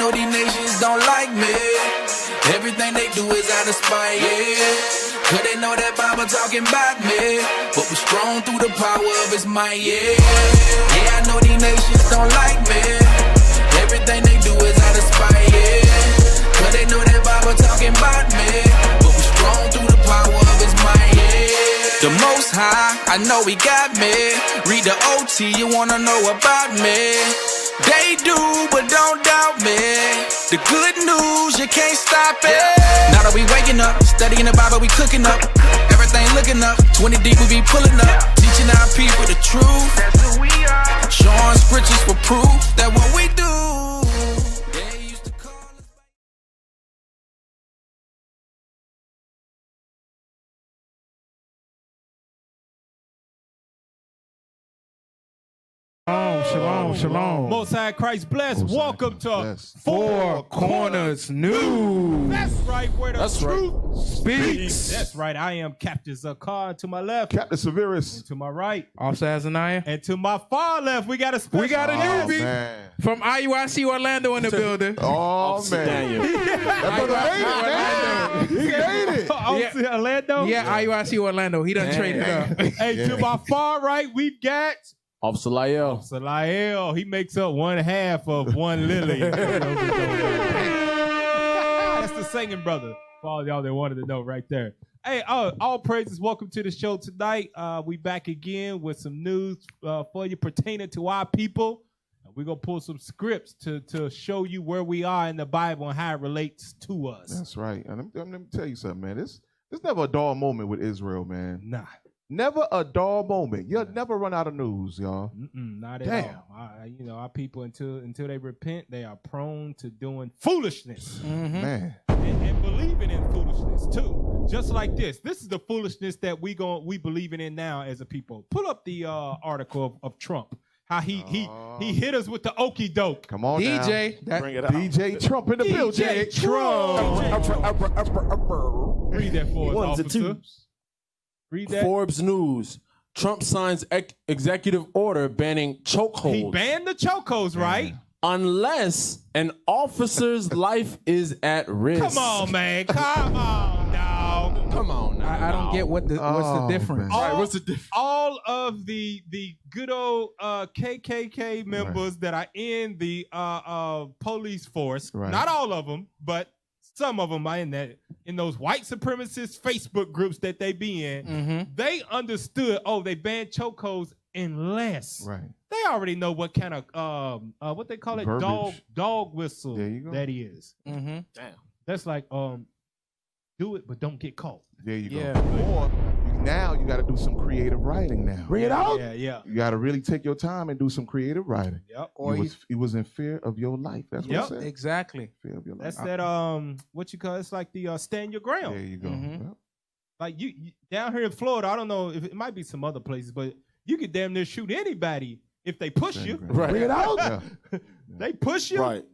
know these nations don't like me. Everything they do is out of spite, yeah. Cause they know that Bible talking about me. But we're strong through the power of his might, yeah. Yeah, I know these nations don't like me. Everything they do is out of spite, yeah. Cause they know that Bible talking about me. But we're strong through the power of his might, yeah. The Most High, I know he got me. Read the OT, you wanna know about me. They do, but don't doubt me. The good news, you can't stop it. Now that we waking up, studying the Bible, we cooking up. Everything looking up, 20 deep, we be pulling up. Teaching our people the truth. That's who we are. Showing scriptures for proof that what we do. They used to call us. Shalom. Most High Christ bless. Welcome to Four Corners News. That's right, where the truth Speaks. That's right. I am Captain Zakar to my left. Captain Severus. And to my right. Officer Azaniah. And to my far left, we got a special. We got a newbie Man. from IUIC Orlando in the building. Oh, man. He made it. Officer Orlando? Yeah, IUIC Orlando. He done traded up. Hey, to my far right, we've got Officer Lael. Officer Lael. He makes up one half of one Lily. That's the singing brother. For all y'all that wanted to know right there. Hey, all praises. Welcome to the show tonight. We back again with some news for you pertaining to our people. We're going to pull some scripts to show you where we are in the Bible and how it relates to us. That's right. And let me tell you something, man. There's never a dull moment with Israel, man. Nah. Never a dull moment. You'll never run out of news, y'all. Not at all. Our people, until they repent, they are prone to doing foolishness. Man. And believing in foolishness too. Just like this. This is the foolishness that we believing in now as a people. Pull up the article of Trump. How he hit us with the okey doke. Come on DJ. Bring it out. DJ Trump in the building. DJ Trump. Read that for us, Ones and officer. twos. Read that. Forbes News. Trump signs executive order banning chokeholds. He banned the chokeholds, right? Unless an officer's life is at risk. Come on, man. Come on, dog. Come on now. I don't get what's the difference. man. Right, what's the difference? All of the good old KKK members that are in the police force, Right. not all of them, but some of them are in those white supremacist Facebook groups that they be in. They understood, they banned chokeholds unless Right. they already know what kind of what they call it, Verbiage. dog whistle There you go. that is. Damn. That's like do it but don't get caught. There you go. Yeah. Or now you got to do some creative writing now. Bring it out. Yeah. You got to really take your time and do some creative writing. Yep. Or He was in fear of your life. That's what Yep. it said. Exactly. Fear of your life. That's that what you call it's like the stand your ground. There you go. Yep. Like you down here in Florida, I don't know if it might be some other places, but you could damn near shoot anybody if they push you. Right. Bring it out. Yeah. They push you. Right.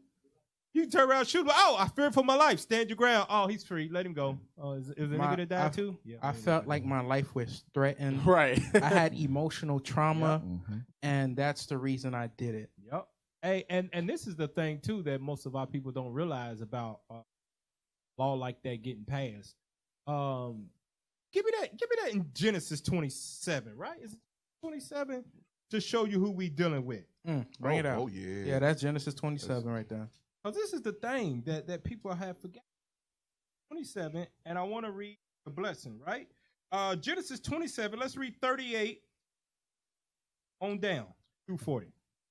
You can turn around and shoot. I fear for my life. Stand your ground. Oh, he's free. Let him go. Oh, is the nigga that died too? Yeah. I felt like my life was threatened. Right. I had emotional trauma, and that's the reason I did it. Yep. Hey, and this is the thing too that most of our people don't realize about law like that getting passed. Give me that in Genesis 27, right? Is it 27 to show you who we dealing with? Bring it out. Oh, yeah. Yeah, that's Genesis 27 right there. Because this is the thing that people have forgotten. 27, and I want to read the blessing, right? Genesis 27, let's read 38 on down through 40.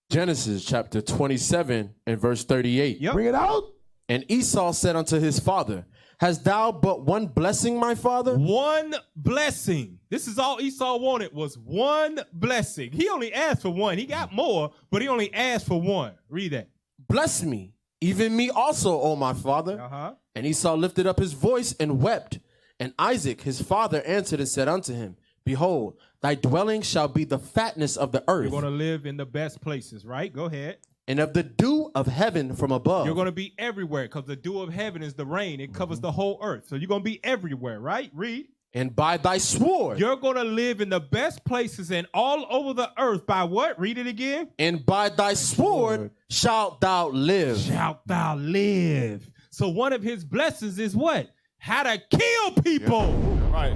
Genesis chapter 27 and verse 38. Yep. Bring it out. And Esau said unto his father, Hast thou but one blessing, my father? One blessing. This is all Esau wanted was one blessing. He only asked for one. He got more, but he only asked for one. Read that. Bless me, even me also, O my father. Uh-huh. And Esau lifted up his voice and wept. And Isaac his father answered and said unto him, Behold, thy dwelling shall be the fatness of the earth. You're going to live in the best places, right? Go ahead. And of the dew of heaven from above. You're going to be everywhere because the dew of heaven is the rain. It covers the whole earth. So you're going to be everywhere, right? Read. And by thy sword. You're going to live in the best places and all over the earth by what? Read it again. And by thy sword shalt thou live. Shalt thou live. So one of his blessings is what? How to kill people. Right.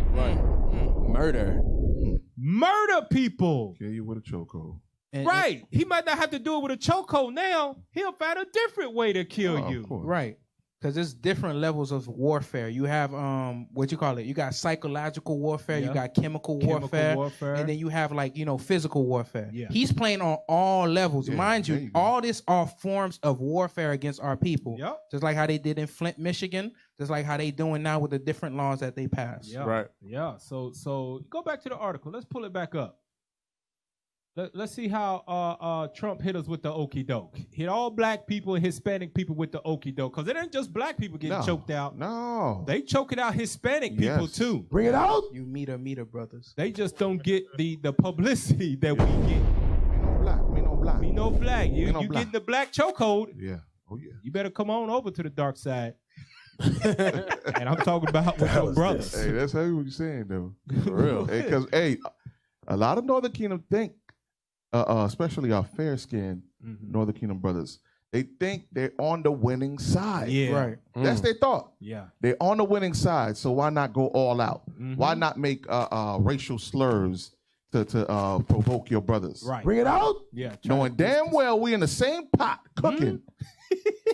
Murder. Murder people. Kill you with a chokehold. Right. He might not have to do it with a chokehold now. He'll find a different way to kill you. Right. Because there's different levels of warfare. You have what you call it? You got psychological warfare, you got chemical warfare, and then you have like, physical warfare. Yeah. He's playing on all levels. Yeah, Mind there you, you go. all this are forms of warfare against our people. Yep. Just like how they did in Flint, Michigan, just like how they doing now with the different laws that they passed. Yeah. Right. Yeah. So go back to the article. Let's pull it back up. Let's see how Trump hit us with the okie doke. Hit all black people and Hispanic people with the okie doke. Because it ain't just black people getting choked out. No. They choking out Hispanic people Yes. too. Bring it out. You meter brothers. They just don't get the publicity that we get. Me no black. Me no black. We no black. You no black. getting the black chokehold. Yeah. Oh, yeah. You better come on over to the dark side. And I'm talking about with your brothers. Hey, that's heavy what you're saying, though. For real. Because, a lot of Northern Kingdom think, especially our fair-skinned Northern Kingdom brothers, they think they're on the winning side. Yeah. Right. That's their thought. Yeah. They're on the winning side, so why not go all out? Mm-hmm. Why not make racial slurs to provoke your brothers? Right. Bring it out. Yeah. Knowing damn well we in the same pot cooking.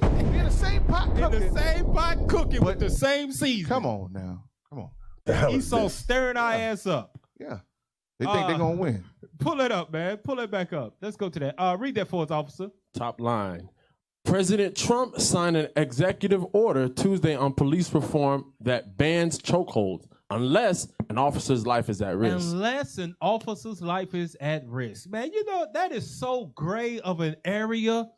We in the same pot In cooking. the same pot cooking with But- the same season. Come on now. Come on. Esau stirring our ass up. Yeah. They think they're going to win. Pull it up, man. Pull it back up. Let's go to that. Read that for us, officer. Top line. President Trump signed an executive order Tuesday on police reform that bans chokeholds unless an officer's life is at risk. Unless an officer's life is at risk. Man, that is so gray of an area.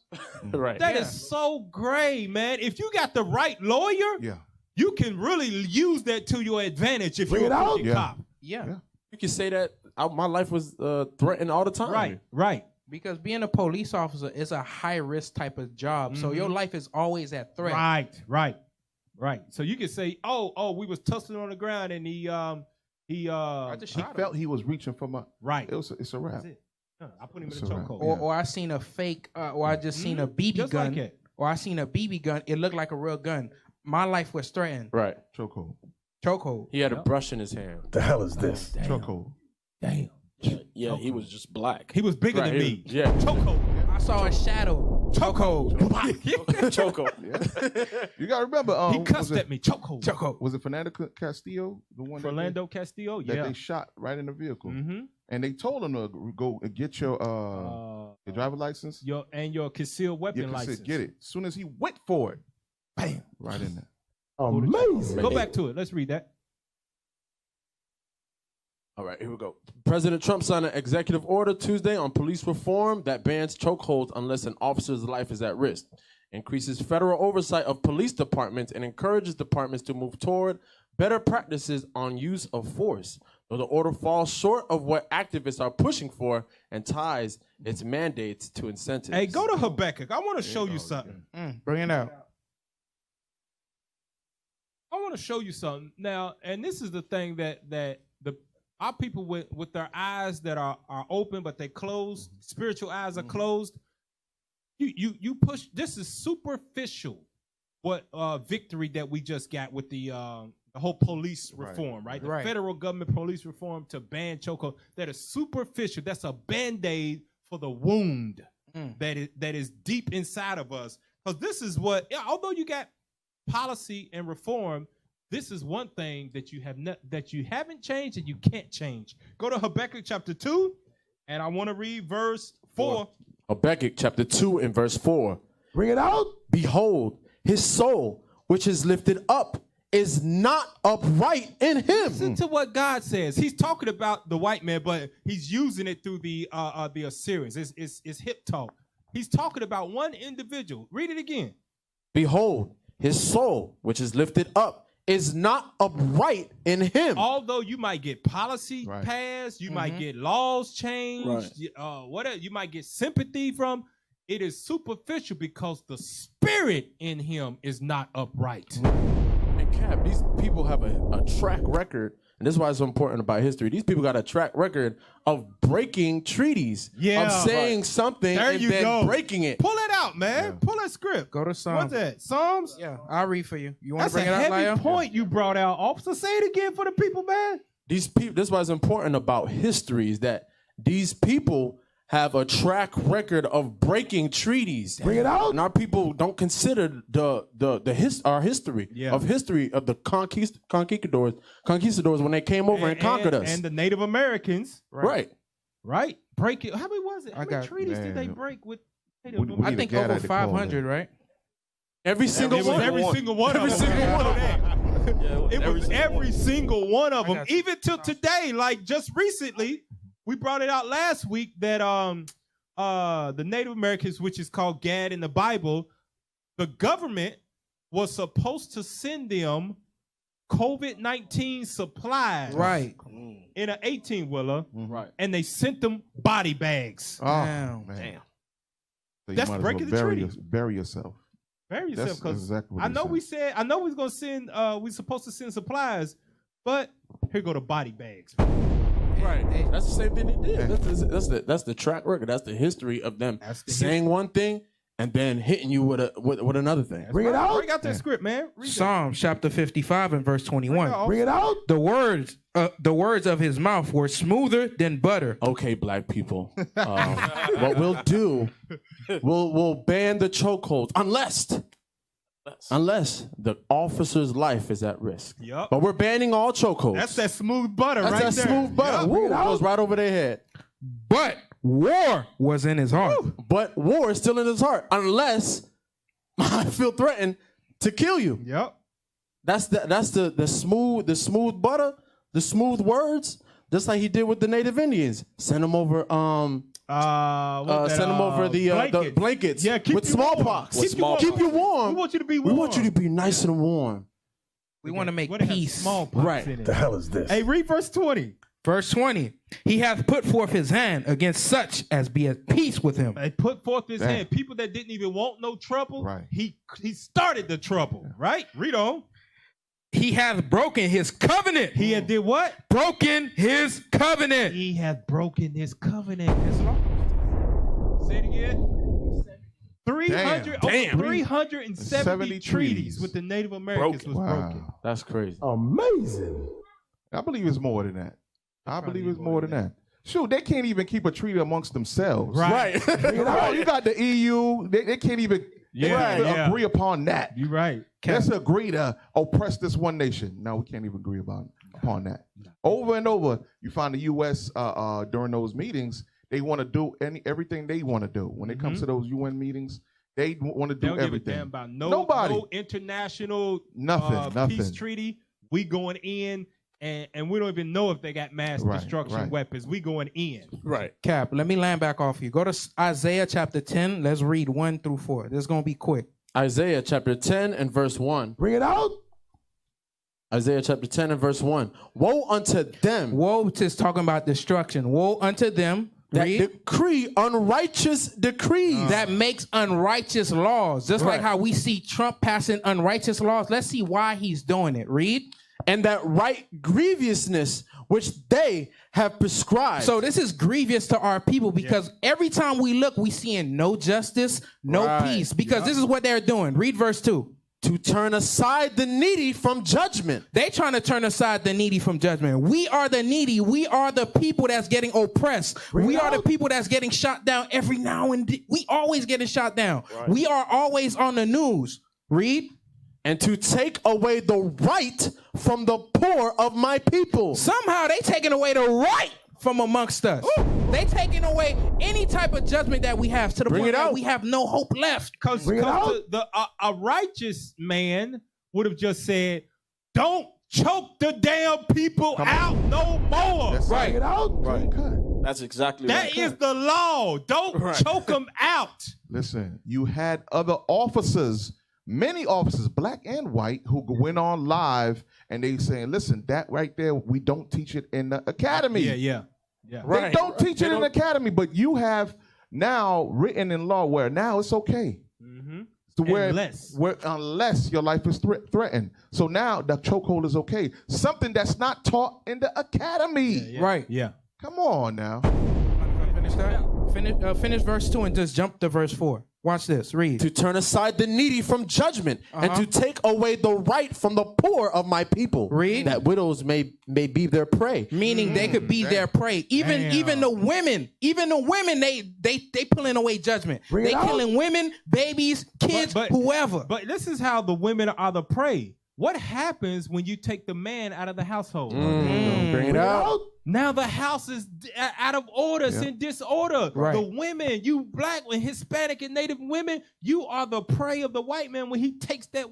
Right. That is so gray, man. If you got the right lawyer, Yeah. you can really use that to your advantage if Bring you're it a out. crooked Yeah. cop. Yeah. You can say that my life was threatened all the time. Right. Because being a police officer is a high risk type of job. So your life is always at threat. Right. So you can say, oh, we was tussling on the ground and he I just He shot him. felt he was reaching for my. right. It's a wrap. That's it. I put him in It's the a wrap. chokehold. Or I seen a fake, or I just seen a BB Just gun, like it. or I seen a BB gun. It looked like a real gun. My life was threatened. Right. Chokehold. Chokehold. He had a brush in his hand. The hell is this? Chokehold. Damn. Yeah, he was just black. He was bigger than Right, me. yeah. Chokehold. I saw a shadow. Chokehold. Choco. Yeah. You got to remember. He cussed at me. Chokehold. Chokehold. Was it Fernando Castillo? The one Orlando Castillo. that Yeah. they shot right in the vehicle. Mm-hmm. And they told him to go and get your driver's license. Your concealed weapon Yeah, 'cause license. said, get it. As soon as he went for it, bam, right in there. Amazing. Go back to it. Let's read that. All right, here we go. President Trump signed an executive order Tuesday on police reform that bans chokeholds unless an officer's life is at risk, increases federal oversight of police departments, and encourages departments to move toward better practices on use of force. Though the order falls short of what activists are pushing for and ties its mandates to incentives. Hey, go to Habakkuk. I want to show you something. Bring it out. I want to show you something now, and this is the thing that our people with their eyes that are open but they closed, spiritual eyes are closed. You push. This is superficial. What victory that we just got with the whole police reform, right? The federal government police reform to ban chokehold. That is superficial. That's a Band-Aid for the wound that is deep inside of us. Because this is what, although you got policy and reform, this is one thing that you haven't changed and you can't change. Go to Habakkuk chapter 2, and I want to read verse 4. Habakkuk chapter 2 and verse 4. Bring it out. Behold, his soul, which is lifted up, is not upright in him. Listen to what God says. He's talking about the white man, but he's using it through the Assyrians. It's hip talk. He's talking about one individual. Read it again. Behold, his soul, which is lifted up, is not upright in him. Although you might get policy passed, you might get laws changed, whatever, you might get sympathy from, it is superficial because the spirit in him is not upright. And Cap, these people have a track record And this is why it's so important about history. These people got a track record of breaking treaties, of saying something and then breaking it. Pull it out, man. Yeah. Pull that script. Go to Psalms. What's that? Psalms? Yeah, I'll read for you. You want to bring it up, Lyle? That's a heavy point you brought out, officer. Say it again for the people, man. These people. This is why it's important about history is that these people have a track record of breaking treaties. Bring it out. And our people don't consider our history of the conquistadors when they came over and conquered us. And the Native Americans. Right. Break it. How many was it? How many treaties did they break with Native Americans? I think over 500, right? Every single one. Every single one of them. It was every single one of them. Even till today, like just recently, we brought it out last week that the Native Americans, which is called Gad in the Bible, the government was supposed to send them COVID-19 supplies. Right. In an 18-wheeler. Right. And they sent them body bags. Oh, man. So that's breaking the treaty. Bury yourself. Bury yourself, because exactly I know we was gonna send we supposed to send supplies, but here go the body bags. Right. That's the same thing they did. That's the track record. That's the history of them saying one thing and then hitting you with another thing. Bring it out. Bring out that script, man. Psalms chapter 55 and verse 21. Bring it out. The words of his mouth were smoother than butter. Okay, black people. What we'll do, we'll ban the chokeholds unless the officer's life is at risk. Yep. But we're banning all chokeholds. That's that smooth butter right there. That's that smooth butter. Yep. Woo, goes right over their head. But war was in his heart. But war is still in his heart unless I feel threatened to kill you. Yep. That's the smooth butter, the smooth words, just like he did with the Native Indians. Send them over send them over the blankets with smallpox. Keep you warm. We want you to be warm. We want you to be nice and warm. We want to make peace. Smallpox right. in it. The hell is this? Hey, read verse 20. Verse 20. He hath put forth his hand against such as be at peace with him. He put forth his hand. People that didn't even want no trouble. Right. He started the trouble. Right? Read on. He hath broken his covenant. He had did what? Broken his covenant. He hath broken his covenant. Say it again. 370 treaties with the Native Americans was broken. That's crazy. Amazing. I believe it's more than that. I believe it's more than that. Shoot, they can't even keep a treaty amongst themselves. Right. You got the EU. They can't even agree upon that. You're right. Let's agree to oppress this one nation. No, we can't even agree upon that. Over and over, you find the U.S. During those meetings, they want to do everything they want to do. When it comes to those UN meetings, they want to do everything. Give a damn about Nobody. No international nothing. peace treaty. We going in, and we don't even know if they got mass destruction weapons. We going in. Right. Cap, let me land back off you. Go to Isaiah chapter 10. Let's read 1 through 4. This is going to be quick. Isaiah chapter 10 and verse 1. Bring it out. Isaiah chapter 10 and verse 1. Woe unto them. Woe is talking about destruction. Woe unto them that decree unrighteous decrees. That makes unrighteous laws. Just like how we see Trump passing unrighteous laws. Let's see why he's doing it. Read. And that right grievousness which they have prescribed. So this is grievous to our people because every time we look, we seeing no justice, no peace. Because this is what they're doing. Read verse 2. To turn aside the needy from judgment. They trying to turn aside the needy from judgment. We are the needy. We are the people that's getting oppressed. We are the people that's getting shot down every now and then. We always getting shot down. Right. We are always on the news. Read. And to take away the right from the poor of my people. Somehow they taking away the right from amongst us. Ooh. They taking away any type of judgment that we have to the point that we have no hope left. Because a righteous man would have just said, don't choke the damn people out no more. That's right. It out. Right. That's exactly that is the law. Don't choke them out. Listen, you had other officers, many officers, black and white, who went on live and they saying, listen, that right there, we don't teach it in the academy. Yeah. They don't teach it in the academy, but you have now written in law where now it's okay. So Unless your life is threatened. So now the chokehold is okay. Something that's not taught in the academy. Right. Yeah. Come on now. Finish that. Finish verse 2 and just jump to verse 4. Watch this. Read. To turn aside the needy from judgment and to take away the right from the poor of my people. Read. That widows may be their prey. Meaning they could be their prey. Even the women, they pulling away judgment. They killing women, babies, kids, whoever. But this is how the women are the prey. What happens when you take the man out of the household? Bring it out. Now the house is out of order, it's in disorder. Right. The women, you black and Hispanic and Native women, you are the prey of the white man when he takes that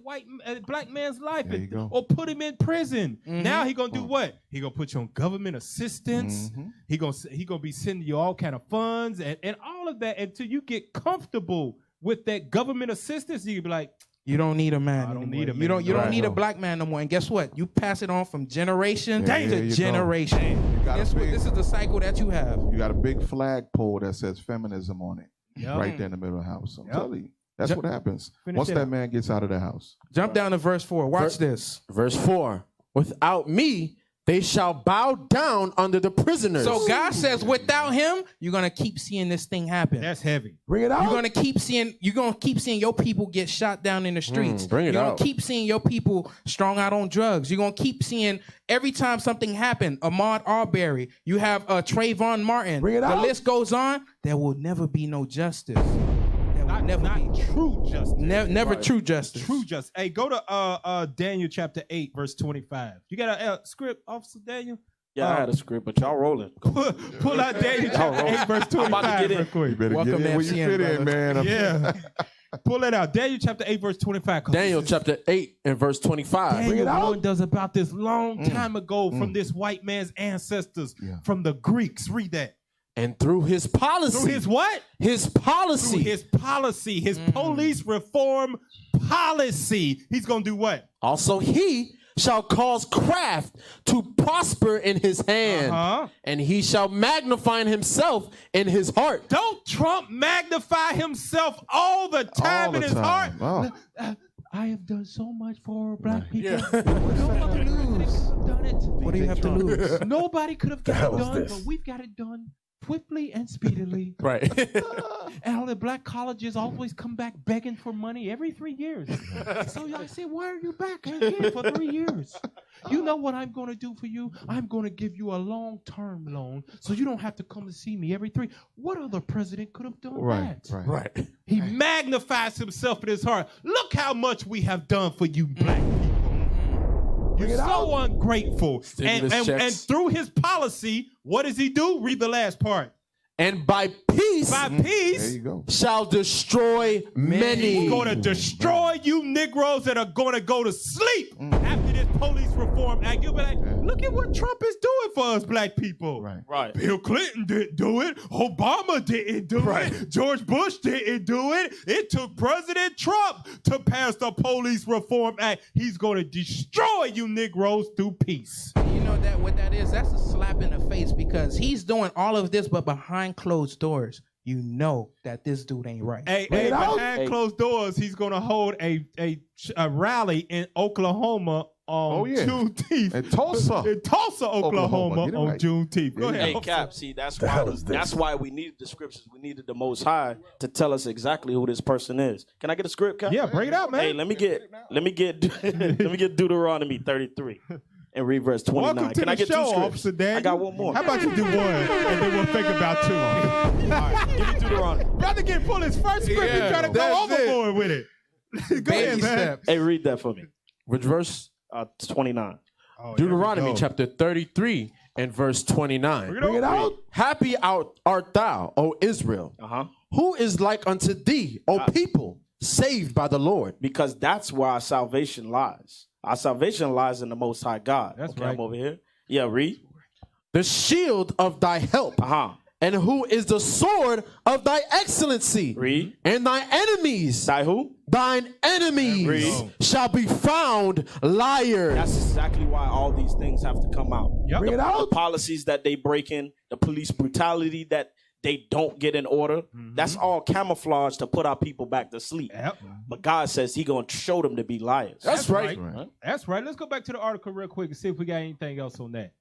black man's life or put him in prison. Now he gonna do what? He gonna put you on government assistance. He gonna be sending you all kind of funds and all of that until you get comfortable with that government assistance. You can be like, you don't need a man. I don't anymore. need a You don't. man. You don't Right. need a black man no more. And guess what? You pass it on from generation Yeah, there to you generation. You got Guess what? This is the cycle that you have. You got a big flagpole that says feminism on it, Yep. right there in the middle of the house. I'm Yep. telling you, that's what happens Finish once it that up. man gets out of the house. Jump down to verse 4. Watch this. Verse 4. Without me, they shall bow down under the prisoners. So God says, without him, you're gonna keep seeing this thing happen. that's heavy. bring it out. You're gonna keep seeing your people get shot down in the streets. bring it You're out. gonna keep seeing your people strung out on drugs. You're gonna keep seeing every time something happened. Ahmaud Arbery, you have Trayvon Martin. Bring it the out. list goes on. There will never be no justice. There will never Not be true justice. never true justice. True justice. Hey, go to Daniel chapter 8, verse 25. You got a script, Officer Daniel? Yeah, I had a script, but y'all rolling. Pull out Daniel chapter 8, verse 25 I'm about to get in. real quick. You better Welcome get in to where you FCN, fit in, man. Yeah. Pull it out. Daniel chapter 8, verse 25. Daniel chapter 8 and verse 25. Daniel warned us about this long time ago from this white man's ancestors, from the Greeks. Read that. And through his policy. Through his what? His policy. Through his policy, his police reform policy. He's going to do what? Also he shall cause craft to prosper in his hand, and he shall magnify himself in his heart. Don't Trump magnify himself all the time in his heart? Oh. I have done so much for black people. Yeah. Nobody could have done it. What do you have to lose? Nobody could have got it done, but we've got it done swiftly and speedily. Right. And all the black colleges always come back begging for money every 3 years. So I say, why are you back again for 3 years? You know what I'm going to do for you? I'm going to give you a long-term loan so you don't have to come to see me every 3. What other president could have done that? Right. He magnifies himself in his heart. Look how much we have done for you black people. You're so ungrateful. And through his policy, what does he do? Read the last part. And by peace, There you go. shall destroy many. He's going to destroy you Negroes that are going to go to sleep after this police reform act. You'll be like, look at what Trump is doing for us black people. Right. Bill Clinton didn't do it. Obama didn't do it. George Bush didn't do it. It took President Trump to pass the Police Reform Act. He's going to destroy you Negroes through peace. You know that what that is? That's a slap in the face because he's doing all of this, but behind closed doors, you know that this dude ain't right. Behind closed doors, he's going to hold a rally in Oklahoma on Juneteenth. In Tulsa. In Tulsa, Oklahoma Get it on right. Juneteenth. Go ahead. Hey, Cap, see, that's why we needed the scriptures. We needed the Most High to tell us exactly who this person is. Can I get a script, Cap? Yeah, bring it out, man. Hey, let me get Deuteronomy 33 and read verse 29. Welcome to Can I the get show, two scripts? Officer Daniel. I got one more. How about you do one, and then we'll think about two. All right, give me Deuteronomy. Brother get pull his first script and try to go overboard with it. Go ahead, man. Hey, read that for me. Which verse? 29. Deuteronomy chapter 33 and verse 29. Bring it out. Happy art thou, O Israel. Who is like unto thee, O people, saved by the Lord? Because that's where our salvation lies. Our salvation lies in the Most High God. That's okay, right. I'm over here. Yeah, read. The shield of thy help. And who is the sword of thy excellency? Read. And thy enemies. Thy who? Thine enemies Read. shall be found liars. That's exactly why all these things have to come out. Yep. The policies that they break in, the police brutality that they don't get in order. That's all camouflage to put our people back to sleep. Yep. But God says He gonna show them to be liars. That's right. That's right. Let's go back to the article real quick and see if we got anything else on that.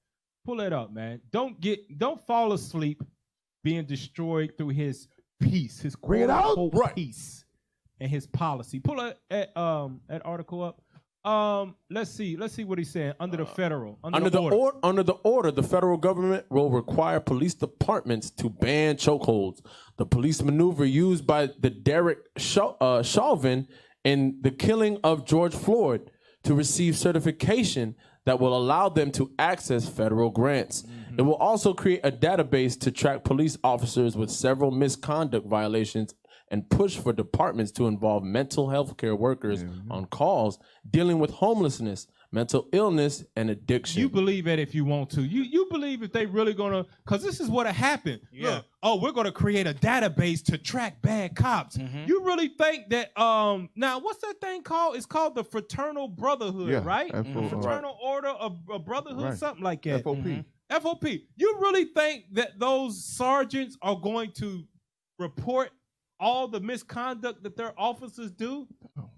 Pull it up, man. Don't fall asleep being destroyed through His peace, His quote peace, and His policy. Pull that article up. Let's see what he's saying. Under the order, the federal government will require police departments to ban chokeholds. The police maneuver used by the Derek Chauvin in the killing of George Floyd to receive certification that will allow them to access federal grants. It will also create a database to track police officers with several misconduct violations and push for departments to involve mental health care workers on calls dealing with homelessness, mental illness, and addiction. You believe it if you want to. You believe if they really gonna, because this is what'll happen. Yeah. Look, we're gonna create a database to track bad cops. You really think that now what's that thing called? It's called the Fraternal Brotherhood, right? Fraternal Order of Brotherhood, something like that. FOP. FOP. You really think that those sergeants are going to report all the misconduct that their officers do?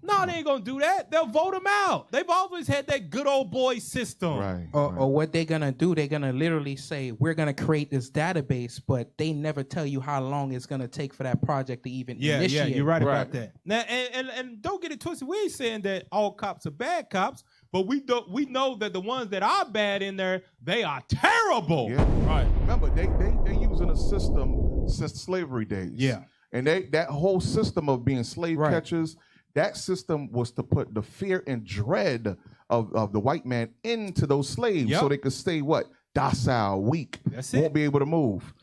No, they ain't gonna do that. They'll vote them out. They've always had that good old boy system. Or what they're gonna do, they're gonna literally say, we're gonna create this database, but they never tell you how long it's gonna take for that project to even initiate. Yeah, you're right about that. Now, and don't get it twisted. We ain't saying that all cops are bad cops, but we know that the ones that are bad in there, they are terrible. Yeah. Right. Remember, they using a system since slavery days. Yeah. And that whole system of being slave catchers, that system was to put the fear and dread of the white man into those slaves so they could stay docile, weak, won't be able to move.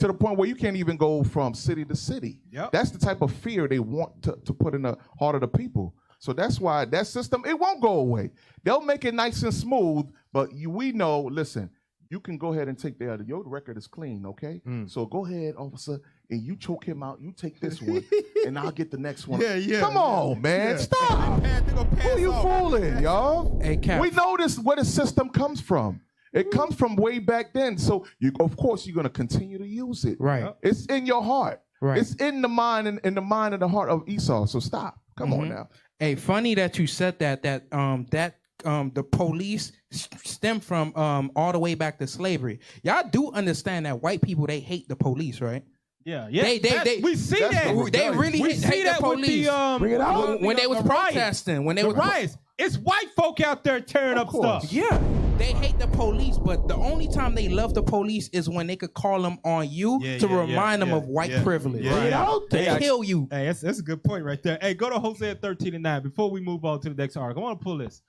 To the point where you can't even go from city to city. That's the type of fear they want to put in the heart of the people. So that's why that system, it won't go away. They'll make it nice and smooth, but we know, listen, you can go ahead and take your record is clean, okay? So go ahead, officer, and you choke him out. You take this one, and I'll get the next one. Come on, man, stop. Who are you fooling, y'all? Hey, Cap. We know where the system comes from. It comes from way back then. So of course you're gonna continue to use it. Right. It's in your heart. Right. It's in the mind and in the mind and the heart of Esau. So stop. Come on now. Hey, funny that you said that the police stem from all the way back to slavery. Y'all do understand that white people, they hate the police, right? Yeah. We see that. They really hate the police. Bring it out. When they was protesting, when they was riots. It's white folk out there tearing up stuff. Yeah. They hate the police, but the only time they love the police is when they could call them on you to remind them of white privilege. To kill you. Hey, that's a good point right there. Hey, go to Hosea 13:9 before we move on to the next article. I want to pull this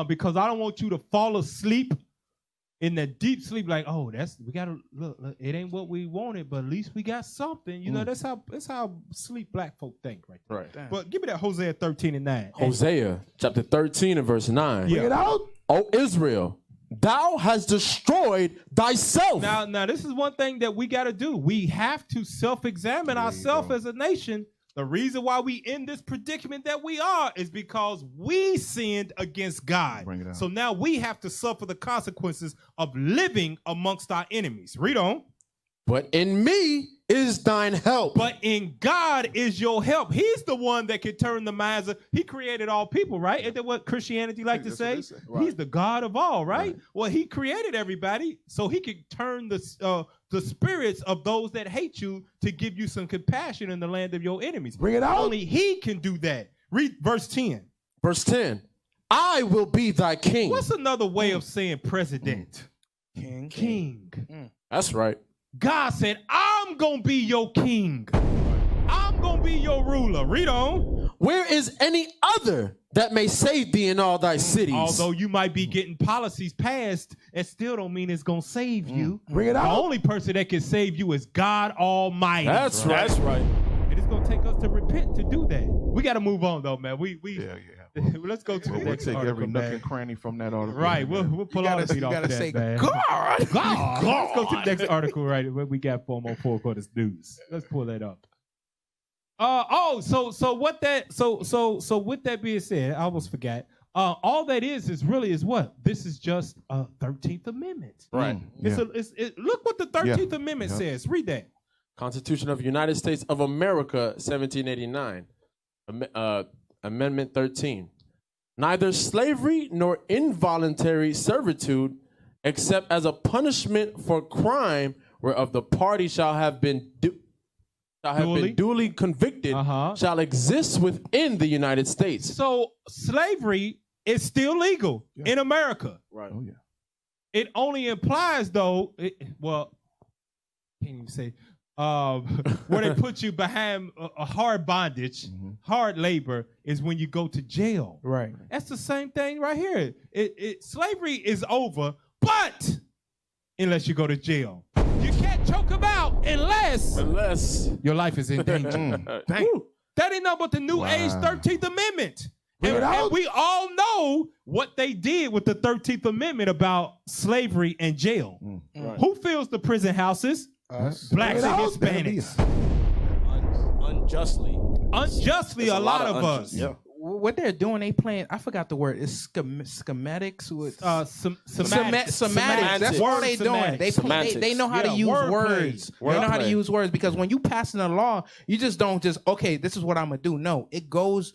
because I don't want you to fall asleep in that deep sleep like, we gotta look, it ain't what we wanted, but at least we got something. You know, that's how sleep black folk think right there. Right. But give me that Hosea 13:9. Hosea chapter 13 and verse 9. Bring it out. O Israel, thou hast destroyed thyself. Now this is one thing that we got to do. We have to self-examine ourselves as a nation. The reason why we in this predicament that we are is because we sinned against God. Bring it out. So now we have to suffer the consequences of living amongst our enemies. Read on. But in me is thine help. But in God is your help. He's the one that can turn the minds of, he created all people, right? Isn't that what Christianity like to say? Right. He's the God of all, right? Well, he created everybody so he could turn the spirits of those that hate you to give you some compassion in the land of your enemies. Bring it out. Only he can do that. Read verse 10. Verse 10. I will be thy king. What's another way of saying president? King. That's right. God said, I'm going to be your king. I'm going to be your ruler. Read on. Where is any other that may save thee in all thy cities? Although you might be getting policies passed, it still don't mean it's going to save you. Bring it out. The only person that can save you is God Almighty. That's right. That's right. And it's going to take us to repent to do that. We got to move on, though, man. Let's go to the We'll next take article, every nook man. and cranny from that article. Right, we'll pull all the feet off of that, man. God. Let's go to the next article, right? What we got for more four quarters news. Let's pull that up. So with that being said, I almost forgot. All that is really what? This is just a 13th Amendment. Right. Look what the 13th Amendment says. Read that. Constitution of the United States of America, 1789. Amendment 13. Neither slavery nor involuntary servitude, except as a punishment for crime whereof the party shall have been duly convicted, shall exist within the United States. So slavery is still legal in America. Right. Oh, yeah. It only implies, though, can't even say, where they put you behind a hard bondage, hard labor, is when you go to jail. Right. That's the same thing right here. Slavery is over, but unless you go to jail. You can't choke them out unless your life is in danger. Dang. That ain't nothing but the new age 13th Amendment. And we all know what they did with the 13th Amendment about slavery and jail. Right. Who fills the prison houses? Us. Blacks and Hispanics. Unjustly. Unjustly, a lot of us. Yeah. What they're doing, they playing. I forgot the word. It's schematics. Semantics. That's what they doing. They know how to use words. They know how to use words, because when you passing a law, you just don't okay, this is what I'm gonna do. No, it goes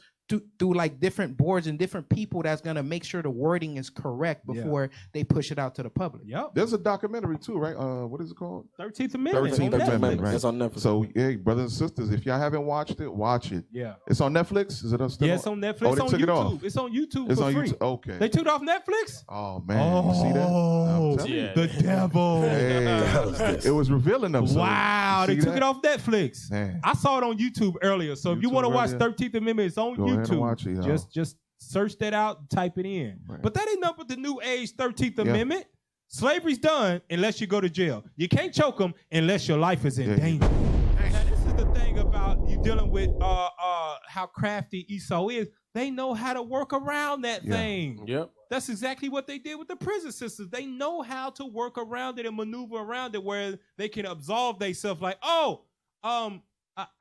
through like different boards and different people that's gonna make sure the wording is correct before they push it out to the public. Yep. There's a documentary too, right? What is it called? 13th Amendment. 13th Amendment, right? It's on Netflix. So, hey, brothers and sisters, if y'all haven't watched it, watch it. Yeah. It's on Netflix? Is it still Yeah, it's on Netflix. Oh, It's they on took YouTube. it off. It's on YouTube It's for on free. YouTube. Okay. They took it off Netflix? Oh, man. You see that? I'm telling you. The devil. Hey, it was revealing them. Wow, they took it off Netflix. Man. I saw it on YouTube earlier. So if you YouTube want to watch earlier? 13th Amendment, it's on Go ahead and YouTube. watch it, y'all. Just search that out and type it in. Right. But that ain't nothing but the new age 13th Amendment. Slavery's done unless you go to jail. You can't choke them unless your life is in danger. Now, this is the thing about you dealing with how crafty Esau is. They know how to work around that thing. Yep. That's exactly what they did with the prison systems. They know how to work around it and maneuver around it where they can absolve themselves. Like, I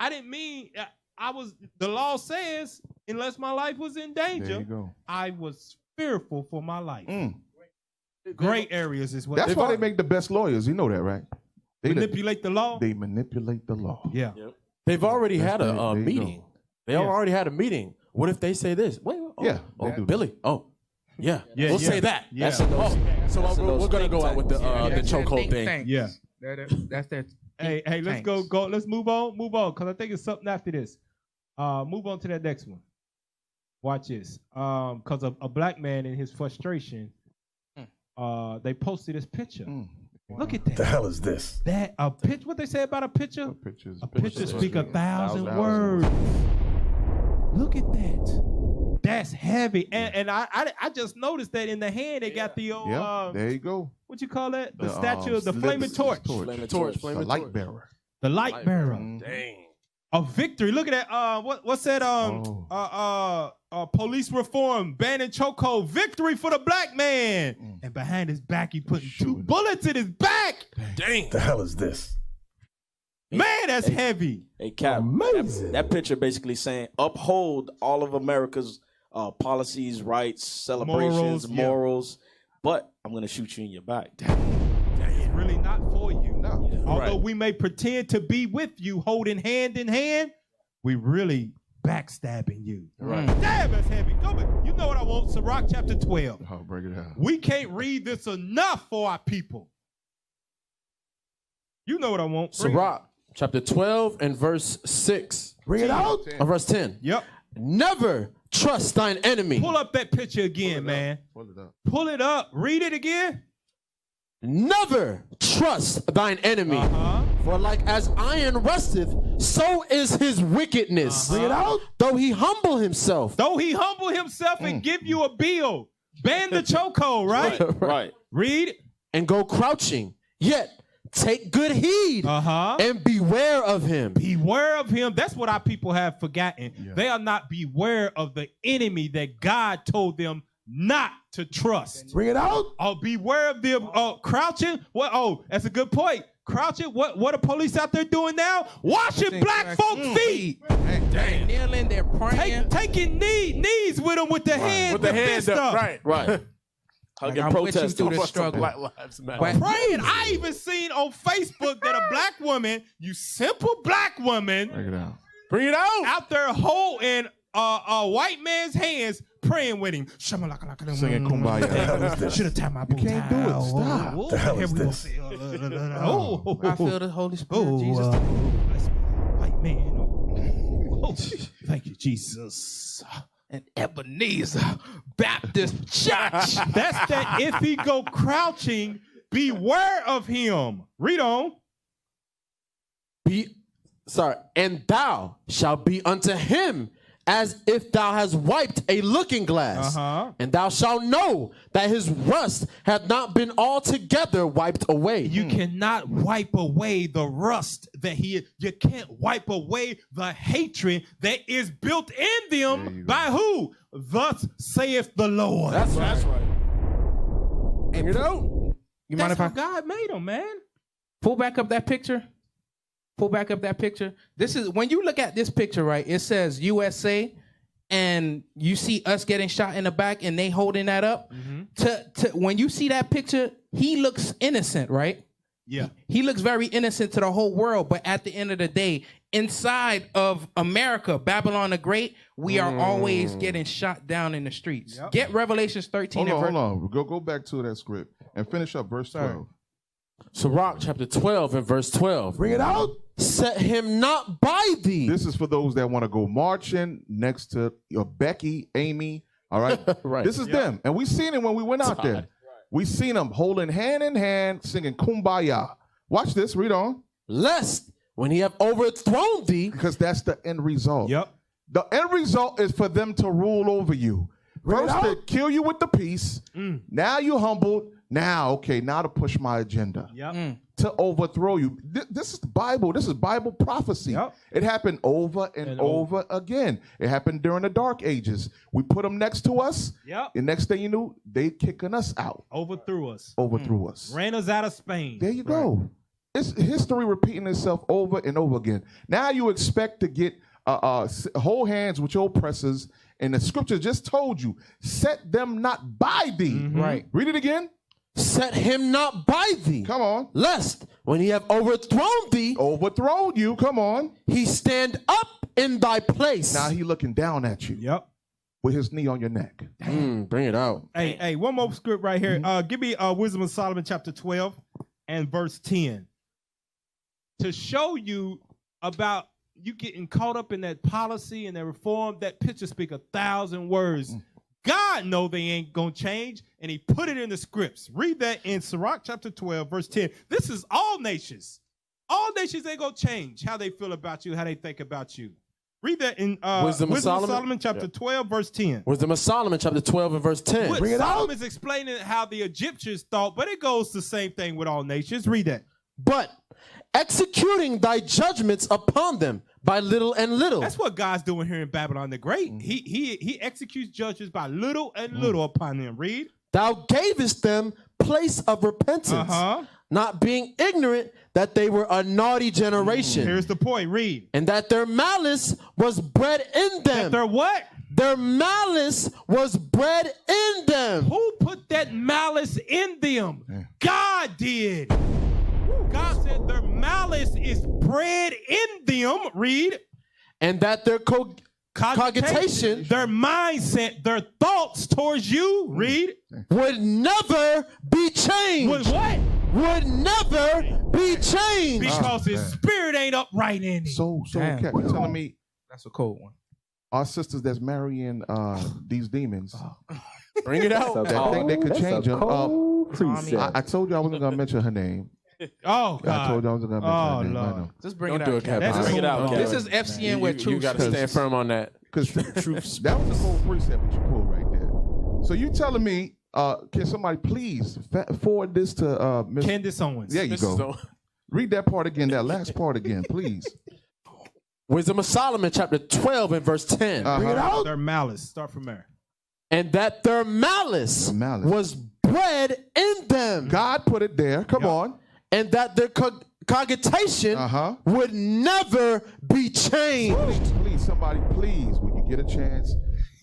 didn't mean. The law says, unless my life was in danger, There you go. I was fearful for my life. Gray areas is what That's why they make the best lawyers. You know that, right? They manipulate the law. They manipulate the law. Yeah. Yep. They've already had There a you meeting. go. They already had a meeting. What if they say this? Wait, Yeah, they do. Billy. Oh, yeah. Yeah, we'll yeah. say that. Yeah. So we're gonna go out with the chokehold thing. Tanks. Yeah. That's their. Hey, let's go. Let's move on, because I think it's something after this. Move on to that next one. Watch this. Because a black man in his frustration, they posted this picture. Look at that. The hell is this? That a picture. What they say about a picture? A picture speak 1,000 words. Look at that. That's heavy. And I just noticed that in the hand they got the old there you go. what you call that? The statue of the flaming torch. Flaming The light bearer. The light bearer. Dang. A victory. Look at that. What's that? Police reform, banning chokehold. Victory for the black man. And behind his back, he putting 2 bullets in his back. Dang. The hell is this? Man, that's heavy. Hey, Cap, Amazing. that picture basically saying uphold all of America's policies, rights, celebrations, morals, but I'm going to shoot you in your back. It's really not for you. No. Although we may pretend to be with you, holding hand in hand, we really backstabbing you. Right. Damn, that's heavy. Go back. You know what I want? Sirach chapter 12. Oh, break it down. We can't read this enough for our people. You know what I want. Sirach, chapter 12 and verse 6. Bring it out. Or verse 10. Yep. Never trust thine enemy. Pull up that picture again, man. Pull it up. Pull it up. Read it again. Never trust thine enemy. For like as iron rusteth, so is his wickedness. Bring it out. Though he humble himself. Though he humble himself and give you a bill. Ban the chokehold, right? Right. Read. And go crouching. Yet take good heed. And beware of him. Beware of him. That's what our people have forgotten. Yeah. They are not beware of the enemy that God told them not to trust. Bring it out. Oh, beware of them crouching. What? Oh, that's a good point. Crouching. What are police out there doing now? Washing black folk feet. They're kneeling. They're praying. Taking knees with them with the hand, With the hand fist up. Right. Hugging I'm with you protesters. through the struggle. Black Lives Matter. But- Praying. I even seen on Facebook that a black woman, you simple black woman, Check it out. Bring it out there holding a white man's hands, praying with him. Singing Kumbaya. Should have tied my bow can't do it. Stop. Oh, The hell here is we go. this? Oh, I feel the Holy Spirit, Jesus. bless my white man. Oh, thank you, Jesus. And Ebenezer Baptist Church. That's that. If he go crouching, beware of him. Read on. And thou shalt be unto him as if thou hast wiped a looking glass. And thou shalt know that his rust hath not been altogether wiped away. You cannot wipe away the rust that you can't wipe away the hatred that is built in them by who? Thus saith the Lord. That's right. Hey, You know? You mind That's if I how God made them, man. pull back up that picture? Pull back up that picture. This is when you look at this picture, right? It says USA, and you see us getting shot in the back, and they holding that up. When you see that picture, he looks innocent, right? Yeah. He looks very innocent to the whole world, but at the end of the day, inside of America, Babylon the Great, we are always getting shot down in the streets. Get Revelations 13 Hold and on. Go back to that script and finish up verse 12. Sirach chapter 12 and verse 12. Bring it out. Set him not by thee. This is for those that want to go marching next to your Becky, Amy. All right. Right. This is them. And we seen him when we went out there. We seen them holding hand in hand, singing Kumbaya. Watch this. Read on. Lest when he have overthrown thee. Because that's the end result. Yep. The end result is for them to rule over you. First, they kill you with the peace. Now you humbled. Now to push my agenda. Yep. To overthrow you. This is the Bible. This is Bible prophecy. Yep. It happened over and over again. It happened during the Dark Ages. We put them next to us. Yep. And next thing you knew, they kicking us out. Overthrew us. Overthrew us. Ran us out of Spain. There you go. It's history repeating itself over and over again. Now you expect to get hold hands with your oppressors, and the scripture just told you, set them not by thee. Right. Read it again. Set him not by thee. Come on. Lest when he have overthrown thee. Overthrown you. Come on. He stand up in thy place. Now he looking down at you. Yep. With his knee on your neck. Bring it out. Hey, one more script right here. Give me Wisdom of Solomon chapter 12 and verse 10. To show you about you getting caught up in that policy and that reform, that picture speak 1,000 words. God know they ain't gonna change, and he put it in the scripts. Read that in Sirach chapter 12, verse 10. This is all nations. All nations ain't gonna change how they feel about you, how they think about you. Read that in Wisdom of Solomon? chapter 12, verse 10. Wisdom of Solomon chapter 12 and verse 10. Bring it Solomon is explaining how the Egyptians thought, but it goes the same thing with all nations. Read that. But executing thy judgments upon them by little and little. That's what God's doing here in Babylon the Great. He executes judges by little and little upon them. Read. Thou gavest them place of repentance, not being ignorant that they were a naughty generation. Here's the point. Read. And that their malice was bred in them. That their what? Their malice was bred in them. Who put that malice in them? God did. God said their malice is bred in them. Read. And that their cogitation, their mindset, their thoughts towards you, read, would never be changed. Would what? Would never be changed. Because his spirit ain't upright in it. So Cat, you telling me that's a cold one. Our sisters that's marrying these demons, bring it out. that think they could change them. I told you I wasn't gonna mention her name. Oh God! I told you I wasn't gonna mention her name. I know. Just bring Don't it do out. it, Cap. Let's bring it out. This is FCN with truth. You got to stand firm on that. Because that was the whole precept that you pulled right there. So you telling me, can somebody please forward this to Miss Candace Owens? There you go. Read that part again, that last part again, please. Wisdom of Solomon, chapter 12 and verse 10. Bring it out. Their malice. Start from there. And that their malice was bred in them. God put it there. Come on. And that their cogitation would never be changed. Please, somebody, please, when you get a chance,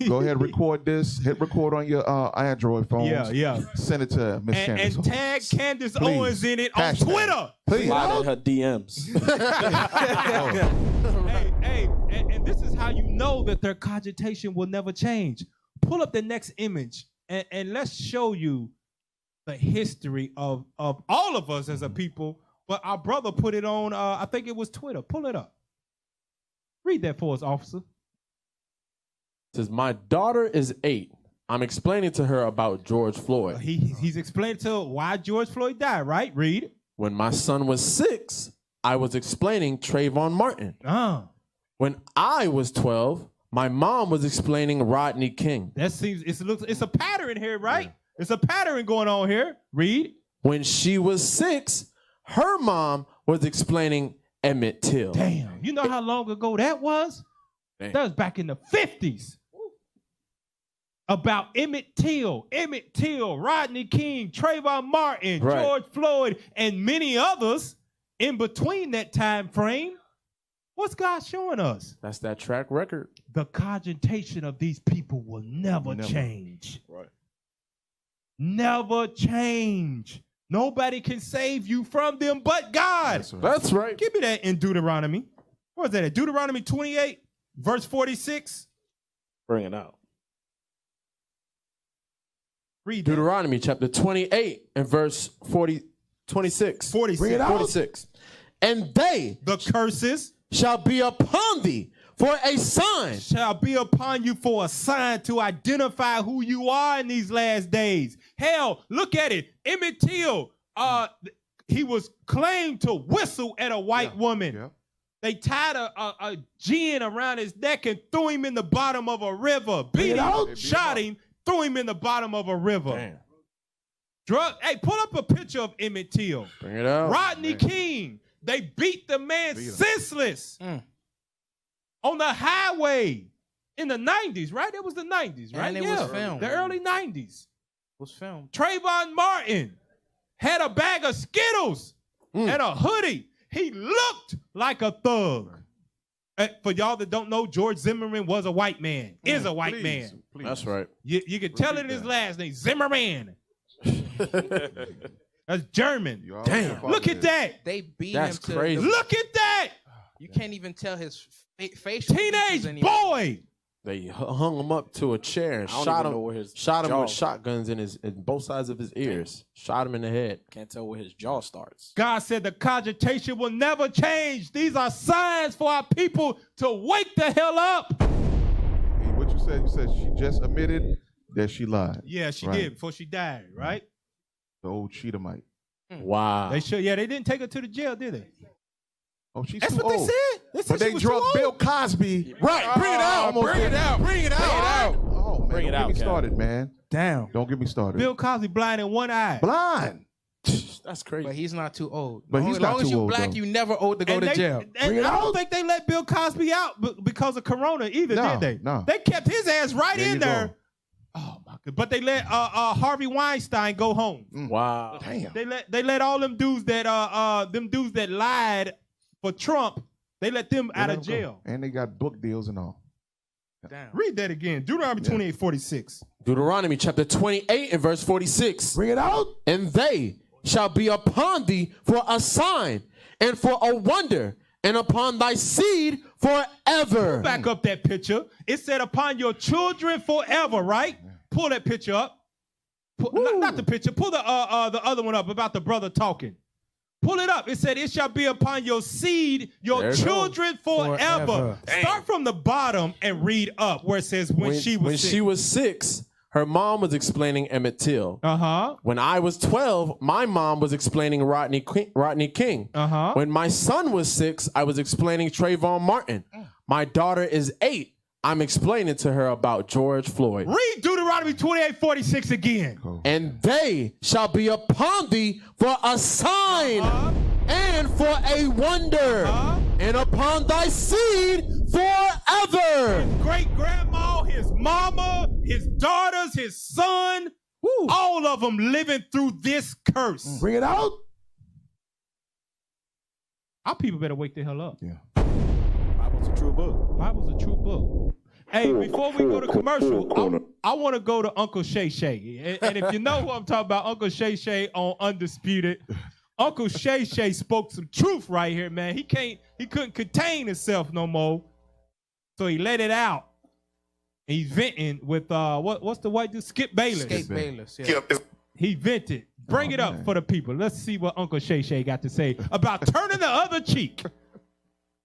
Go ahead, record this. Hit record on your Android phone. Yeah. Send it to Miss Candace. And tag Candace Please. Owens in it on Hashtag. Twitter. Please. Slide in her DMs. And this is how you know that their cogitation will never change. Pull up the next image and let's show you the history of all of us as a people. But our brother put it on, I think it was Twitter. Pull it up. Read that for us, officer. It says, my daughter is 8. I'm explaining to her about George Floyd. He's explaining to her why George Floyd died, right? Read. When my son was 6, I was explaining Trayvon Martin. When I was 12, my mom was explaining Rodney King. That seems it's a pattern here, right? Yeah. It's a pattern going on here. Read. When she was 6, her mom was explaining Emmett Till. Damn. You know how long ago that was? Damn. That was back in the 50s. About Emmett Till, Rodney King, Trayvon Martin, right. George Floyd, and many others in between that time frame. What's God showing us? That's that track record. The cogitation of these people will never change. Right. Never change. Nobody can save you from them but God. That's right. Give me that in Deuteronomy. What's that? Deuteronomy 28, verse 46. Bring it out. Read Deuteronomy chapter 28 and verse 26. 46. Bring it out. 46. And they, the curses, shall be upon thee for a sign. Shall be upon you for a sign to identify who you are in these last days. Hell, look at it. Emmett Till, he was claimed to whistle at a white woman. Yeah. They tied a gin around his neck and threw him in the bottom of a river. Beat him, shot him, threw him in the bottom of a river. Damn. Hey, pull up a picture of Emmett Till. Bring it out. Rodney King. They beat the man senseless on the highway in the 90s, right? It was the 90s, right? And it was filmed. The early 90s. It was filmed. Trayvon Martin had a bag of Skittles and a hoodie. He looked like a thug. For y'all that don't know, George Zimmerman was a white man, is a white man. Please. That's right. You can tell it in his last name, Zimmerman. That's German. Damn. Look at that. They beat That's him to crazy. Look at that. You can't even tell his facial teenage features boy. They hung him up to a chair and shot him with shotguns in both sides of his ears. Shot him in the head. Can't tell where his jaw starts. God said the cogitation will never change. These are signs for our people to wake the hell up. What you said she just admitted that she lied. Yeah, she did before she died, right? The old Cheetahmite. Wow. They didn't take her to the jail, did they? Oh, she's That's too what old. they said. But they drug Bill Cosby. Right. Bring it out. Bring it out. Bring it out. Oh, man. Bring it out, Don't get me started, man. Damn. Don't get me started. Bill Cosby blind in one eye. Blind. That's crazy. But he's not too old. But he's not as long as too you old, black, though. you never old to go to jail. And I don't think they let Bill Cosby out because of Corona either, did they? No. They kept his ass right There in you there. go. Oh my God! But they let Harvey Weinstein go home. Wow. Damn. They let all them dudes that lied for Trump. They let them out of jail. And they got book deals and all. Damn. Read that again. Deuteronomy 28:46. Deuteronomy chapter 28 and verse 46. Bring it out. And they shall be upon thee for a sign and for a wonder, and upon thy seed forever. Back up that picture. It said upon your children forever, right? Pull that picture up. Not the picture. Pull the other one up about the brother talking. Pull it up. It said, it shall be upon your seed, your children forever. Start from the bottom and read up where it says when she was 6, her mom was explaining Emmett Till. Uh-huh. When I was 12, my mom was explaining Rodney King. Uh-huh. When my son was 6, I was explaining Trayvon Martin. My daughter is 8. I'm explaining to her about George Floyd. Read Deuteronomy 28:46 again. And they shall be upon thee for a sign and for a wonder, and upon thy seed forever. His great-grandma, his mama, his daughters, his son, all of them living through this curse. Bring it out. Our people better wake the hell up. Yeah. Bible's a true book. Bible's a true book. Hey, before we go to commercial, I want to go to Uncle Shay Shay. And if you know who I'm talking about, Uncle Shay Shay on Undisputed. Uncle Shay Shay spoke some truth right here, man. He couldn't contain himself no more. So he let it out. He's venting with what's the white dude? Skip Bayless. Skip Bayless, yeah. He vented. Bring it up for the people. Let's see what Uncle Shay Shay got to say about turning the other cheek.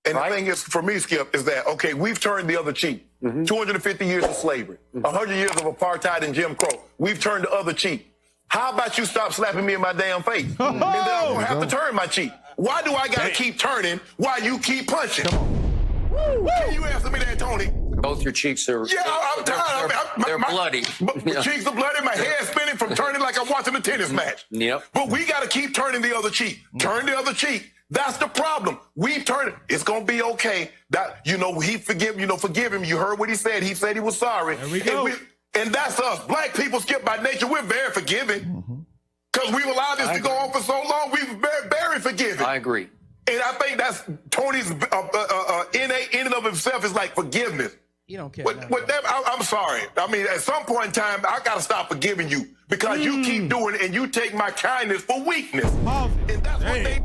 And the thing is, for me, Skip, is that, okay, we've turned the other cheek. 250 years of slavery, 100 years of apartheid and Jim Crow. We've turned the other cheek. How about you stop slapping me in my damn face? And then I won't have to turn my cheek. Why do I got to keep turning while you keep punching? Can you answer me that, Tony? Both your cheeks are I'm tired. they're bloody. My cheeks are bloody. My hair's spinning from turning like I'm watching a tennis match. Yep. But we got to keep turning the other cheek. Turn the other cheek. That's the problem. We've turned it. It's going to be okay. That, forgive him. You heard what he said. He said he was sorry. There we go. And that's us. Black people, Skip, by nature, we're very forgiving. Because we've allowed this to go on for so long. We've very, very forgiving. I agree. And I think that's Tony's innate in and of himself is like forgiveness. You don't care. I'm sorry. I mean, at some point in time, I got to stop forgiving you because you keep doing it and you take my kindness for weakness. And that's what they...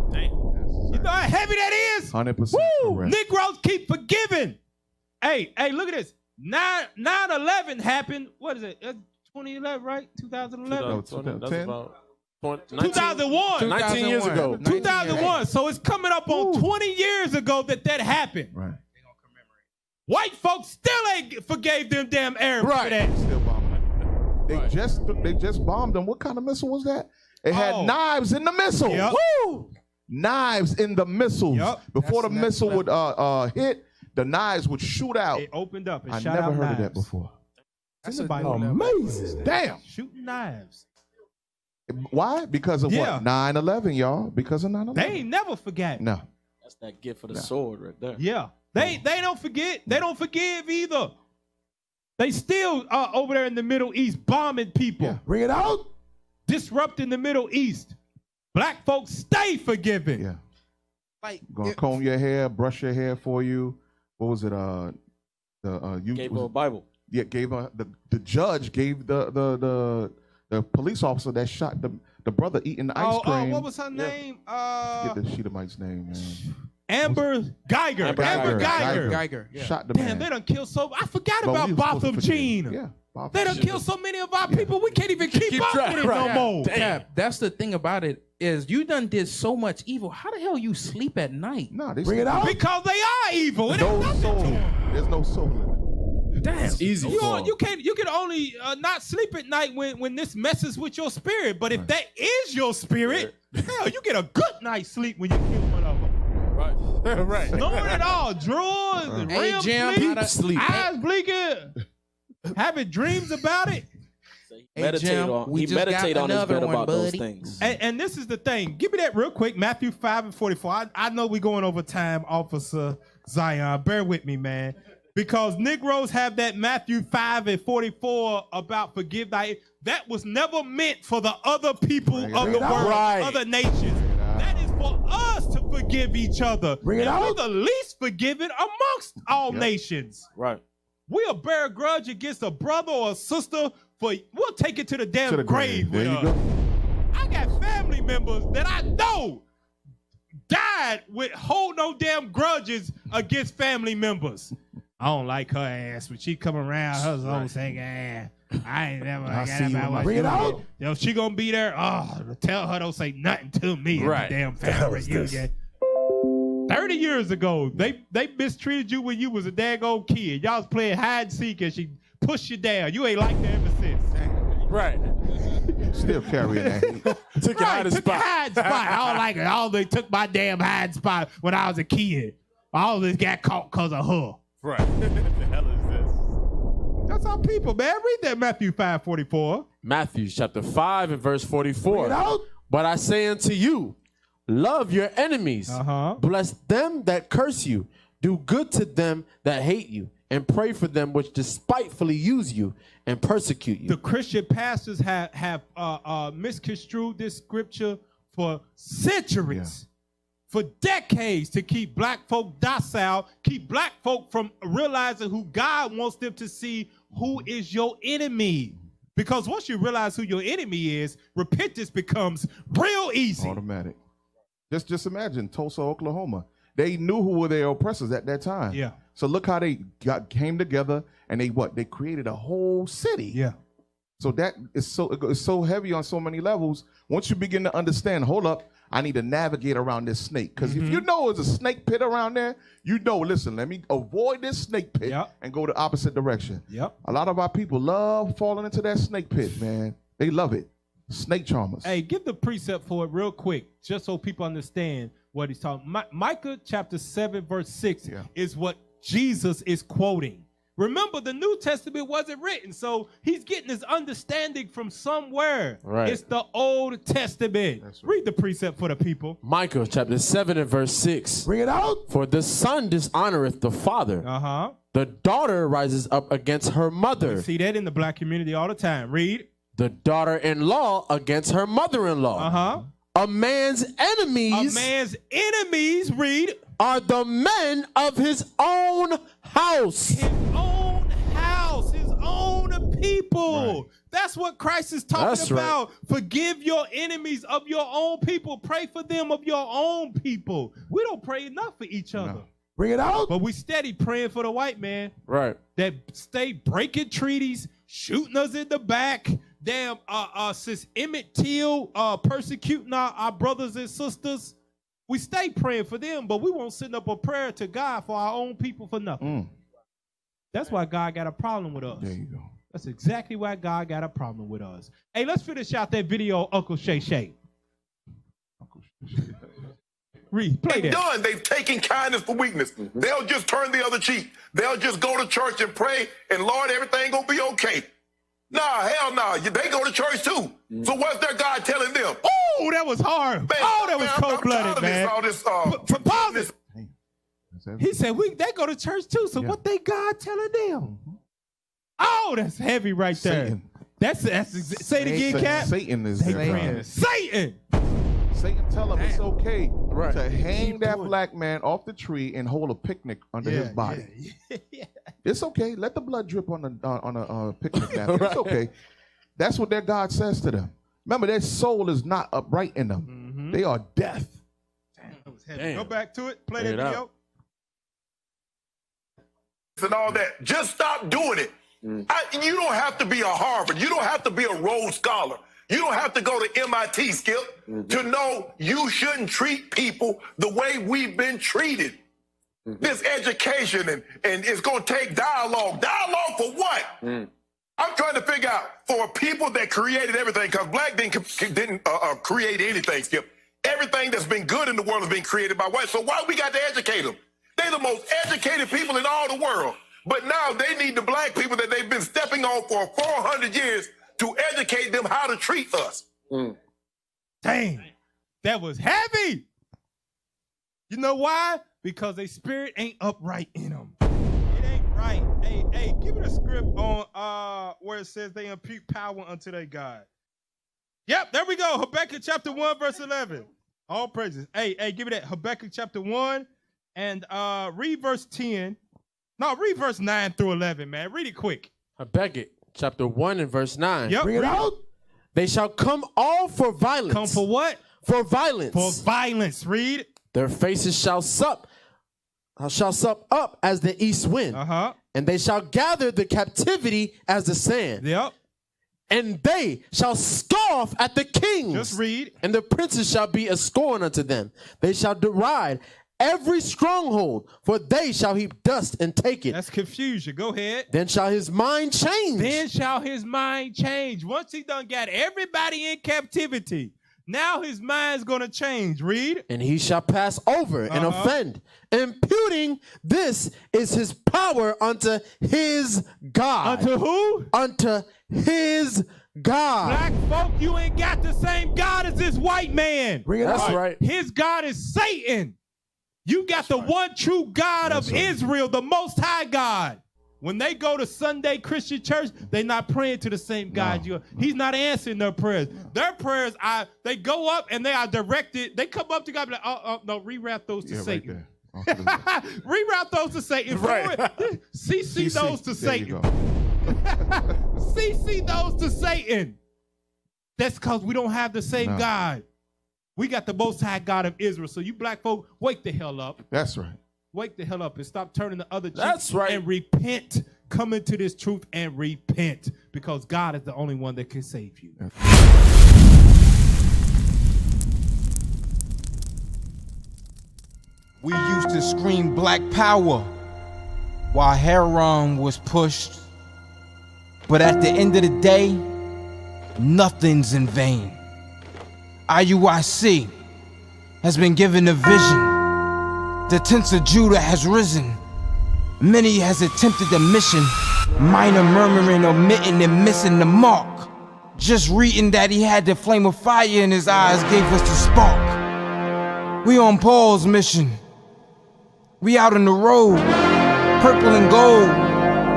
You know how heavy that is? 100% correct. Negroes keep forgiving. Hey, look at this. 9/11 happened. What is it? 2011, right? 2011? 2001. 19 years ago. 2001. So it's coming up on 20 years ago that happened. Right. White folks still ain't forgave them damn Arabs for that. Still bombing them. They just bombed them. What kind of missile was that? It had knives in the missile. Yep. Woo! Knives in the missiles. Yep. Before the missile would hit, the knives would shoot out. It opened up and I shot never out heard knives. of that before. That's amazing. Damn. Shooting knives. Why? Because of what? 9/11, y'all. Because of 9/11. They ain't never forgot. No. That's that gift for the sword right there. Yeah. They don't forget. They don't forgive either. They still over there in the Middle East bombing people. Yeah. Bring it out. Disrupting the Middle East. Black folks stay forgiving. Yeah. Like, Gonna comb your hair, brush your hair for you. What was it? You Gave her a Bible. Yeah, gave her the judge gave the police officer that shot the brother eating the ice cream. What was her name? Get the Sheetamite's name, man. Amber Geiger. Amber Geiger. Yeah. Shot the Damn, man. they done killed so. I forgot But about we was supposed to Botham forgive. Jean. Yeah. Botham They done Jean. killed so many of our people. We can't even keep up track, with it right. no more. Cap, that's the thing about it is you done did so much evil. How the hell you sleep at night? No, they Bring it out. Because they are evil. It ain't No nothing soul. to 'em. There's no soul in it. Damn. It's easy for 'em. You can only not sleep at night when this messes with your spirit. But if that is your spirit, hell, you get a good night's sleep when you kill one of them. Right. Snoring it all, drawers, Hey, REM Jim, sleep, how to- sleep. eyes blinking, having dreams about it. Hey, Jim, we He just got meditate on his another bed one, about those buddy. things. And this is the thing. Give me that real quick. Matthew 5:44. I know we're going over time, Officer Zion. Bear with me, man. Because Negroes have that Matthew 5:44 about forgive thy. That was never meant for the other people of the world, Right. other nations. That is for us to forgive each other. Bring it and out. we're the least forgiving amongst all nations. Right. We'll bear a grudge against a brother or a sister we'll take it to the damn To the grave. with There you us. go. I got family members that I know died with hold no damn grudges against family members. I don't like her ass, but she come around, her old saying, I ain't never I got see you, about what bring she it out. did. Yo, she gonna be there. Oh, tell her don't say nothing to me Right. at the damn family reunion. 30 years ago, they mistreated you when you was a daggone kid. Y'all was playing hide and seek and she pushed you down. You ain't like that ever since. Right. Still carrying that heat. Took your hiding took the spot. hide spot. I don't like it. All they took my damn hide spot when I was a kid. All this got caught because of her. Right. What the hell is this? That's our people, man. Read that Matthew 5:44. Matthew chapter 5 and verse 44. But I say unto you, love your enemies. Bless them that curse you. Do good to them that hate you. And pray for them which despitefully use you and persecute you. The Christian pastors have misconstrued this scripture for centuries. for decades to keep black folk docile, keep black folk from realizing who God wants them to see, who is your enemy. Because once you realize who your enemy is, repentance becomes real easy. Automatic. Just imagine Tulsa, Oklahoma. They knew who were their oppressors at that time. Yeah. So look how they came together and they created a whole city. Yeah. So that is so heavy on so many levels. Once you begin to understand, hold up, I need to navigate around this snake. Because if you know there's a snake pit around there, you know, listen, let me avoid this snake pit and go the opposite direction. Yep. A lot of our people love falling into that snake pit, man. They love it. Snake charmers. Hey, give the precept for it real quick, just so people understand what he's talking. Micah chapter 7, verse 6 is what Jesus is quoting. Remember, the New Testament wasn't written, so he's getting his understanding from somewhere. Right. It's the Old Testament. Right. Read the precept for the people. Micah chapter 7 and verse 6. Bring it out. For the son dishonoreth the father. Uh-huh. The daughter rises up against her mother. We see that in the black community all the time. Read. The daughter-in-law against her mother-in-law. Uh-huh. A man's enemies. Read. Are the men of his own house. His own house, his own people. Right. That's what Christ is talking about. Right. Forgive your enemies of your own people. Pray for them of your own people. We don't pray enough for each other. No. Bring it out. But we steady praying for the white man. Right. That stay breaking treaties, shooting us in the back. Damn, since Emmett Till persecuting our brothers and sisters. We stay praying for them, but we won't send up a prayer to God for our own people for nothing. That's why God got a problem with us. There you go. That's exactly why God got a problem with us. Hey, let's finish out that video, Uncle Shay Shay. Read, play that. Done. They've taken kindness for weakness. They'll just turn the other cheek. They'll just go to church and pray, and Lord, everything gonna be okay. Nah, hell nah. They go to church too. So what's their God telling them? Oh, that was hard. Man, that was cold-blooded, man. Pause it. He said, they go to church too, so what they God telling them? Oh, that's heavy right there. Satan. That's say it again, Cap. Satan is there. Satan. Satan tell him it's okay to hang that black man off the tree and hold a picnic under his body. It's okay. Let the blood drip on a picnic napkin. It's okay. That's what their God says to them. Remember, their soul is not upright in them. They are death. Damn. Go back to it. Play that video. And all that. Just stop doing it. You don't have to be a Harvard. You don't have to be a Rhodes Scholar. You don't have to go to MIT, Skip, to know you shouldn't treat people the way we've been treated. This education and it's going to take dialogue. Dialogue for what? I'm trying to figure out for people that created everything, because black didn't create anything, Skip. Everything that's been good in the world has been created by white. So why we got to educate them? They're the most educated people in all the world. But now they need the black people that they've been stepping on for 400 years to educate them how to treat us. Dang, that was heavy. You know why? Because their spirit ain't upright in them. It ain't right. Hey, give it a script on where it says they impute power unto their God. Yep, there we go. Habakkuk chapter 1, verse 11. All praises. Hey, give it that. Habakkuk chapter 1 and read verse 10. No, read verse 9 through 11, man. Read it quick. Habakkuk chapter 1 and verse 9. Yep. Bring it out. They shall come all for violence. Come for what? For violence. For violence. Read. Their faces shall sup up as the east wind. And they shall gather the captivity as the sand. Yep. And they shall scoff at the kings. Just read. And the princes shall be a scorn unto them. They shall deride every stronghold, for they shall heap dust and take it. That's confusion. Go ahead. Then shall his mind change. Then shall his mind change. Once he done got everybody in captivity, now his mind's going to change. Read. And he shall pass over and offend, imputing this is his power unto his God. Unto who? Unto his God. Black folk, you ain't got the same God as this white man. Bring it out. That's right. His God is Satan. You got the one true God of Israel, the Most High God. When they go to Sunday Christian church, they're not praying to the same God you are. He's not answering their prayers. Their prayers they go up and they are directed. They come up to God and be like, no, reroute those to Satan. Right Reroute those to Satan. Right. CC those to There you Satan. go. CC those to Satan. That's because we don't have the same God. We got the Most High God of Israel. So you black folk, wake the hell up. That's right. Wake the hell up and stop turning the other cheek. That's right. And repent. Come into this truth and repent. Because God is the only one that can save you. We used to scream black power while heroin was pushed. But at the end of the day, nothing's in vain. IUIC has been given a vision. The tents of Judah has risen. Many has attempted the mission. Minor murmuring, omitting, and missing the mark. Just reading that he had the flame of fire in his eyes gave us the spark. We on Paul's mission. We out on the road, purple and gold.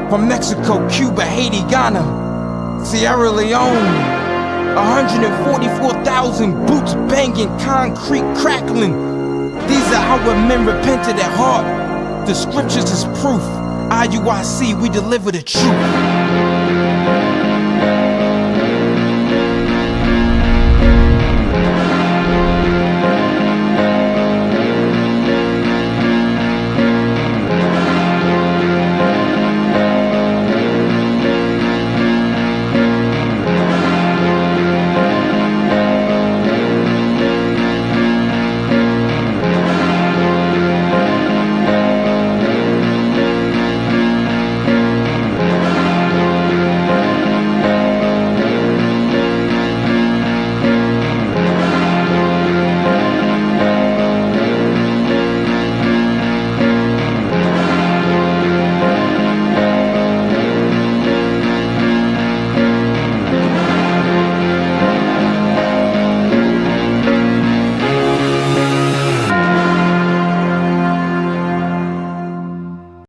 From Mexico, Cuba, Haiti, Ghana, Sierra Leone. 144,000 boots banging, concrete crackling. These are our men repented at heart. The scriptures is proof. IUIC, we deliver the truth.